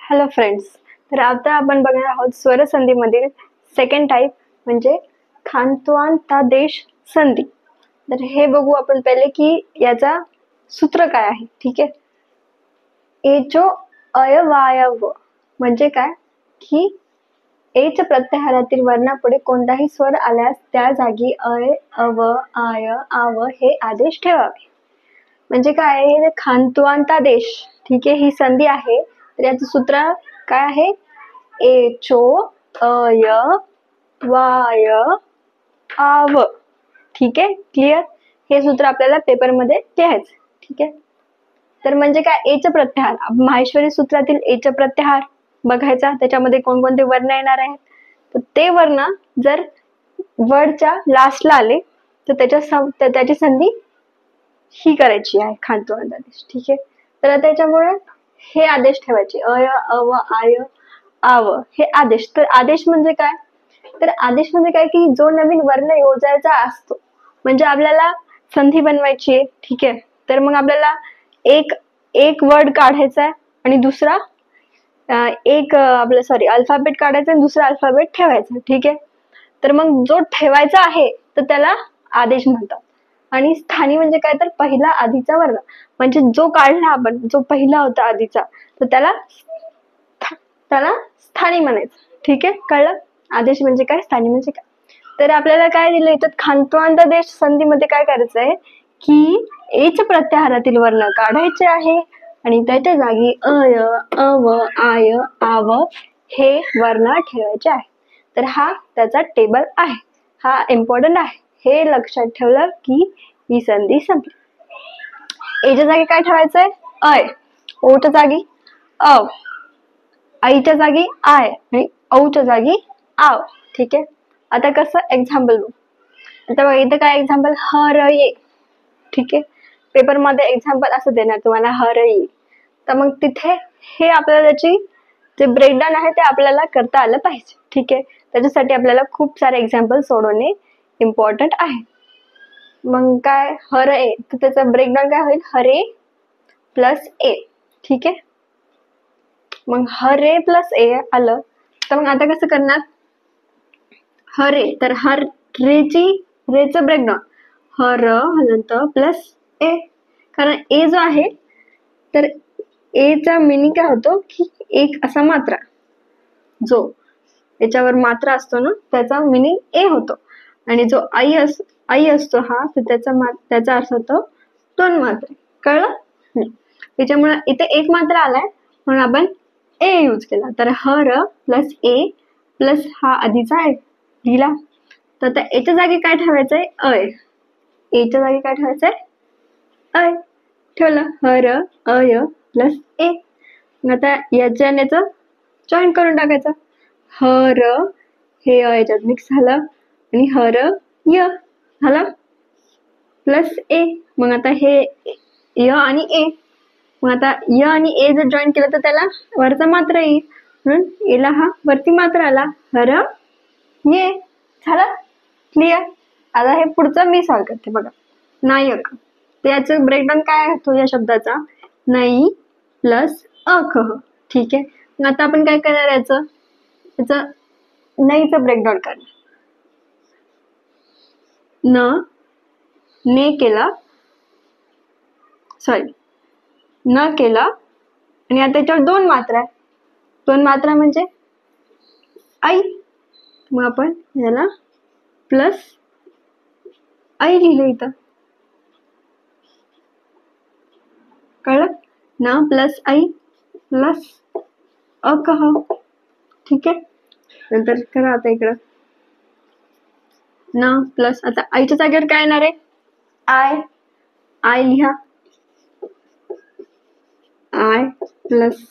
Hello friends, तर आता आपण बघणार आहोत स्वरसंधीमधील सेकंड टाइप म्हणजे खांद्वांतादेश संधी. तर हे बघू आपण पहिले की याचा सूत्र काय आहे. ठीक आहे, एचो अयवायव म्हणजे काय की एच प्रत्याहारातील वर्णापुढे कोणताही स्वर आल्यास त्या जागी अय अव आय आव हे आदेश ठेवावे. म्हणजे काय आहे, खांद्वांतादेश. ठीक आहे, ही संधी आहे. तर याचं सूत्र काय आहे, एचो अय वाय आव. ठीक आहे, क्लिअर. हे सूत्र आपल्याला पेपर मध्ये लिहायचं. ठीक आहे, तर म्हणजे काय, एच प्रत्याहार माहेश्वरी सूत्रातील एच प्रत्याहार बघायचा. त्याच्यामध्ये कोणकोणते वर्ण येणार आहेत, तर ते वर्ण जर वर्डच्या लास्टला आले तर त्याची संधी ही करायची आहे, खांद्वांतादेश. ठीक आहे, तर त्याच्यामुळे हे आदेश ठेवायचे, अय अव आय आव हे आदेश. तर आदेश म्हणजे काय, तर आदेश म्हणजे काय की जो नवीन वर्ण योजायचा असतो, म्हणजे आपल्याला संधी बनवायची आहे. ठीक आहे, तर मग आपल्याला एक वर्ड काढायचा आहे आणि दुसरा अल्फाबेट काढायचा आणि दुसरा अल्फाबेट ठेवायचा. ठीक आहे, तर मग जो ठेवायचा आहे तर त्याला आदेश म्हणतात. आणि स्थानी म्हणजे काय, तर पहिला आधीचा वर्ण, म्हणजे जो काढला आपण, जो पहिला होता आधीचा, तर त्याला स्थानी म्हणायचं. ठीक आहे, कळलं. आदेश म्हणजे काय, स्थानी म्हणजे काय. तर आपल्याला काय दिलं इथं, खांद्वांतादेश संधीमध्ये काय करायचं आहे की एच प्रत्याहारातील वर्ण काढायचे आहे आणि त्याच्या जागी अय अव आय आव हे वर्ण ठेवायचे आहे. तर हा त्याचा टेबल आहे, हा इम्पॉर्टंट आहे. हे लक्षात ठेवलं की ही संधी संपली. एच्या जागी काय ठेवायचंय, अय. ओच्या जागी अव, आईच्या जागी आय आणि औच्या जागी आव. ठीक आहे, आता कसं एक्झाम्पल बघू. आता बघा इथं काय एक्झाम्पल, हर ये. ठीक आहे, पेपर मध्ये एक्झाम्पल असं देणार तुम्हाला, हर ये. तर मग तिथे हे आपल्याला त्याची जे ब्रेकडाऊन आहे ते आपल्याला करता आलं पाहिजे. ठीक आहे, त्याच्यासाठी आपल्याला खूप सारे एक्झाम्पल सोडवणे इम्पॉर्टंट आहे. मग काय, हर ए, तर त्याचा ब्रेकडाऊन काय होईल, हरे प्लस ए. ठीक आहे, मग हरे प्लस ए आलं तर मग आता कसं करणार, हरे, तर रेचं ब्रेकडाऊन हर नंतर प्लस ए. कारण ए जो आहे तर एचा मिनिंग काय होतो की एक असा मात्रा, जो याच्यावर मात्रा असतो ना त्याचा मिनिंग ए होतो. आणि जो आई असतो हा, तर त्याचा अर्थ होतो दोन मात्रे. कळलं. त्याच्यामुळे इथे एक मात्रा आलाय म्हणून आपण ए यूज केला. तर हर प्लस ए प्लस हा आधीचा आहे लिहिला. तर आता याच्या जागी काय ठेवायचंय, अय. एच्या जागी काय ठेवायचंय, अय ठेवलं, हर अय प्लस ए. आता याच्या याचं जॉईन करून टाकायचं, हर हे याच्यात मिक्स झालं आणि हर य झालं प्लस ए. मग आता हे य आणि ए, मग आता य आणि ए जर जॉईन केलं तर त्याला वरचा मात्रा येईल, म्हणून एला हा वरती मात्रा आला, हर ये. झालं, क्लिअर. आता हे पुढचं मी सॉल्व करते. बघा, नायक, तर याचं ब्रेकडाऊन काय होतो या शब्दाचा, नाही प्लस अकह. ठीक आहे, मग आता आपण काय करणार, याचं नाहीचं ब्रेकडाऊन करणार. ने केला, न केला आणि आता याच्यावर दोन मात्रा आहे. दोन मात्रा म्हणजे आई, मग आपण याला प्लस आई लिहिलं इथं. कळलं ना, प्लस आई प्लस अकह. ठीक आहे, नंतर करा आता इकडं ना प्लस, आता आईच्या जागेवर काय येणार आहे, आय लिहा, आय प्लस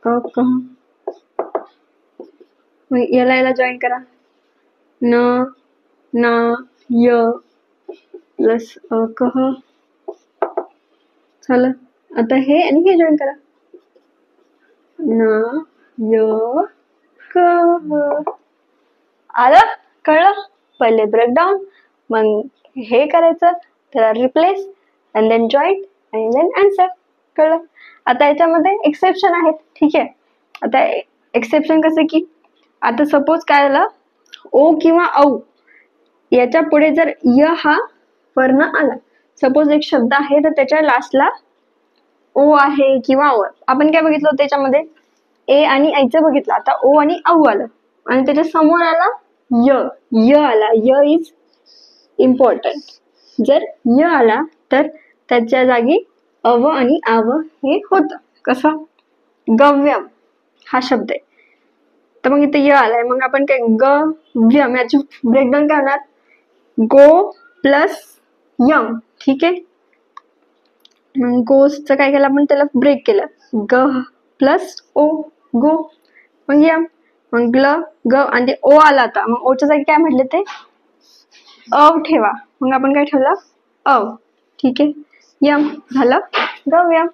अकह. मग याला जॉईन करा, न य प्लस अकह. झालं. आता हे आणि हे जॉईन करा, न य कह. आलं, कळलं. पहिले ब्रेकडाऊन, मग हे करायचं, त्याला replace and then joint and then answer. कळलं. आता याच्यामध्ये एक्सेप्शन आहेत. ठीक आहे, आता एक्सेप्शन कसं की आता सपोज काय झालं, ओ किंवा औ याच्या पुढे जर य हा वर्ण आला, सपोज एक शब्द आहे तर त्याच्या लास्टला ओ आहे किंवा औ, आपण काय बघितलं त्याच्यामध्ये ए आणि ऐचं बघितलं, आता ओ आणि औ आलं आणि त्याच्या समोर आला य, य आला, य इज इम्पॉर्टंट. जर य आला तर त्याच्या जागी अव आणि आव हे होतं. कसं, गव्यम हा शब्द आहे तर मग इथे य आलाय, मग आपण काय गव्यम याची ब्रेकडाऊन काय होणार, गो प्लस यम. ठीक आहे, मग गोचं काय केलं आपण, त्याला ब्रेक केलं, ग प्लस ओ गो, मग यम, मग ल ग आणि ओ आला आता, मग ओच्या जागी काय म्हटले ते अव ठेवा, मग आपण काय ठेवलं अव. ठीक आहे, यम झालं गव्यम.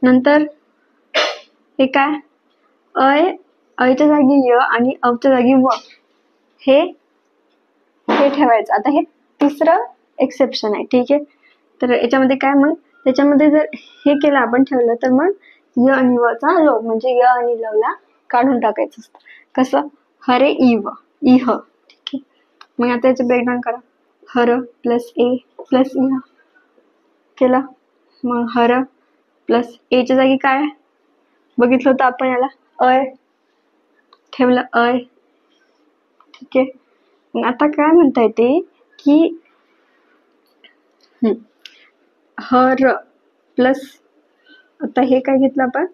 नंतर हे काय, ऐच्या जागी य आणि अवच्या जागी व, हे ठेवायचं. आता हे तिसरं एक्सेप्शन आहे. ठीक आहे, तर याच्यामध्ये काय, मग त्याच्यामध्ये जर हे केलं आपण ठेवलं तर मग य आणि व चा लोप म्हणजे य आणि ल ला काढून टाकायचं असतं. कसं, हरे इव इह. ठीक आहे, मग आता याचं ब्रेकडाऊन करा, हर प्लस ए प्लस इह केलं, मग हर प्लस एच्या जागी काय बघितलं होतं आपण, याला अय ठेवलं अय. ठीक आहे, मग आता काय म्हणता येते की हर प्लस, आता हे काय घेतलं आपण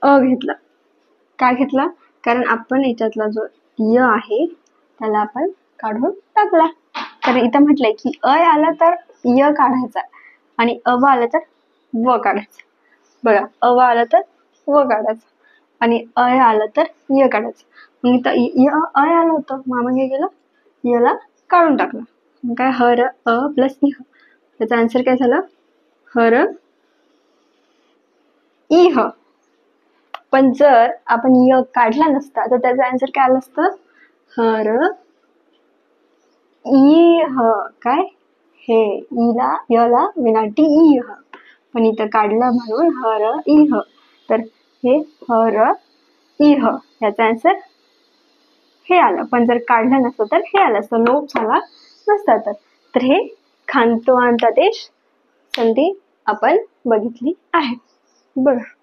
अ घेतलं, काय घेतला, कारण आपण याच्यातला जो य आहे त्याला आपण काढून टाकला. तर इथं म्हटलंय की अय आला तर य काढायचा आणि अव आलं तर व काढायचं. बघा, अव आलं तर व काढायचं आणि अय आलं तर य काढायचं. मग इथं अय आलं होतं, मग आपण काय केलं, याला काढून टाकलं. मग काय, हर अ प्लस इह, त्याचा आन्सर काय झाला, हर इह. पण जर आपण य काढला नसता तर त्याचा आन्सर काय आलं असतं, हर इह. काय, हे इला यला विनाटी इह, पण इथं काढलं म्हणून हर इह, तर हे हर इह याचा आन्सर हे आलं. पण जर काढलं नसतं तर हे आलं असतं, लोप झाला नसता तर हे खांतोआंत आदेश संधी आपण बघितली आहे. बरं.